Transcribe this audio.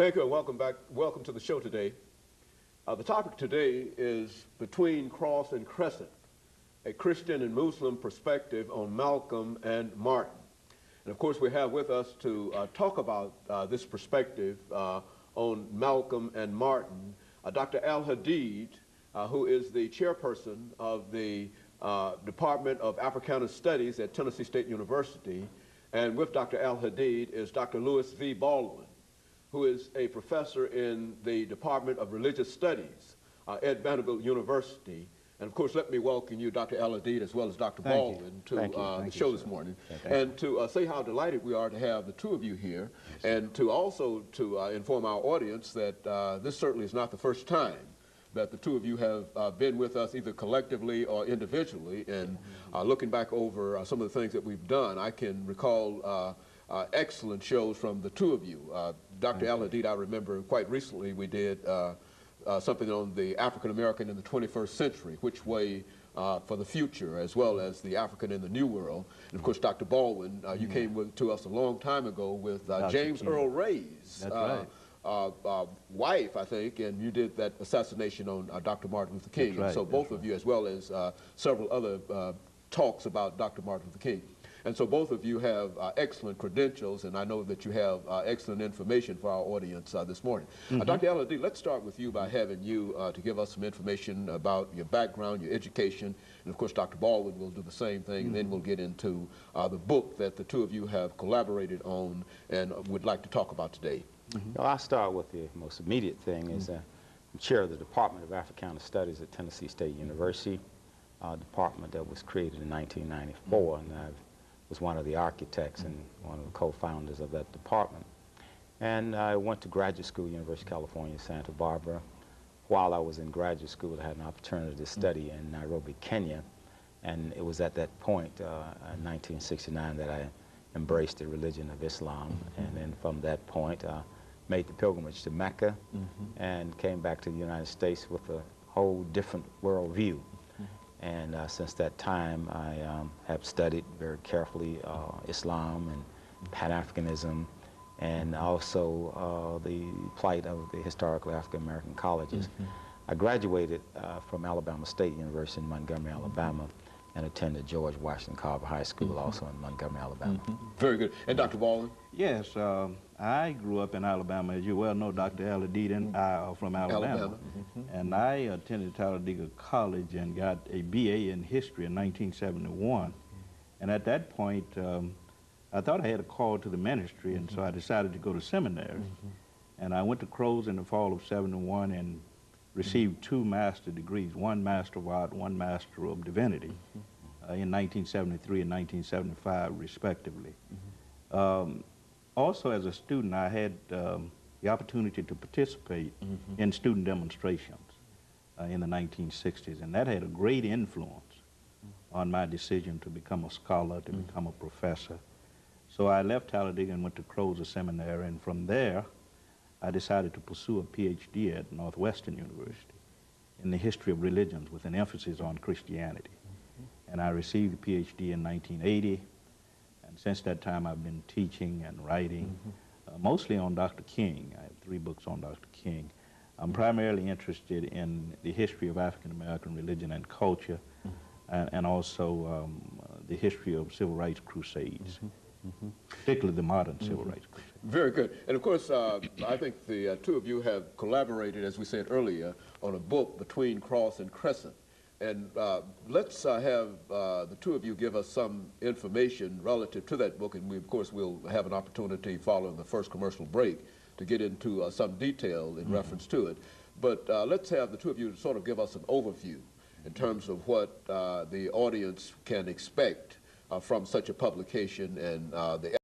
Thank you and welcome back. Welcome to the show today. The topic today is Between Cross and Crescent, a Christian and Muslim perspective on Malcolm and Martin. And of course we have with us to talk about this perspective on Malcolm and Martin, Dr. AAl-Hadid, who is the chairperson of the Department of Africana Studies at Tennessee State University. And with Dr. AAl-Hadid is Dr. Louis V. Baldwin, who is a professor in the Department of Religious Studies at Vanderbilt University. And of course, let me welcome you, Dr. AAl-Hadid, as well as Dr. Baldwin, to the show this morning. And to say how delighted we are to have the two of you here, and to also inform our audience that this certainly is not the first time that the two of you have been with us either collectively or individually. And looking back over some of the things that we've done, I can recall excellent shows from the two of you. Dr. AAl-Hadid, I remember quite recently we did something on the African American in the 21st century, which way for the future, as well as the African in the New World. And of course, Dr. Baldwin, you came to us a long time ago with James Earl Ray's wife, I think, and you did that assassination on Dr. Martin Luther King. And so both of you, as well as several other talks about Dr. Martin Luther King. And so both of you have excellent credentials, and I know that you have excellent information for our audience this morning. Dr. AAl-Hadid, let's start with you by having you to give us some information about your background, your education, and of course Dr. Baldwin will do the same thing, and then we'll get into the book that the two of you have collaborated on and would like to talk about today. Well, I'll start with the most immediate thing is I'm chair of the Department of Africana Studies at Tennessee State University, a department that was created in 1994, and I was one of the architects and one of the co-founders of that department. And I went to graduate school, University of California, Santa Barbara. While I was in graduate school, I had an opportunity to study in Nairobi, Kenya, and it was at that point, in 1969, that I embraced the religion of Islam, and then from that point, made the pilgrimage to Mecca and came back to the United States with a whole different worldview. And since that time, I have studied very carefully Islam and Pan-Africanism, and also the plight of the historically African-American colleges. I graduated from Alabama State University in Montgomery, Alabama, and attended George Washington Carver High School, also in Montgomery, Alabama. Very good. And Dr. Baldwin? Yes, I grew up in Alabama. As you well know, Dr. AAl-Hadid and I are from Alabama. And I attended Talladega College and got a BA in history in 1971. And at that point, I thought I had a call to the ministry, and so I decided to go to seminary. And I went to Crow's in the fall of '71 and received 2 master's degrees, one Master of Art, one Master of Divinity, in 1973 and 1975, respectively. Also, as a student, I had the opportunity to participate in student demonstrations in the 1960s, and that had a great influence on my decision to become a scholar, to become a professor. So I left Talladega and went to Crow's Seminary, and from there, I decided to pursue a PhD at Northwestern University in the history of religions with an emphasis on Christianity. And I received the PhD in 1980, and since that time I've been teaching and writing, mostly on Dr. King. I have 3 books on Dr. King. I'm primarily interested in the history of African-American religion and culture, and also the history of civil rights crusades. Particularly the modern civil rights crusade. Very good. And of course, I think the two of you have collaborated, as we said earlier, on a book, Between Cross and Crescent. And let's have the two of you give us some information relative to that book, and we, of course, will have an opportunity following the first commercial break to get into some detail in reference to it. But let's have the two of you sort of give us an overview in terms of what the audience can expect from such a publication and the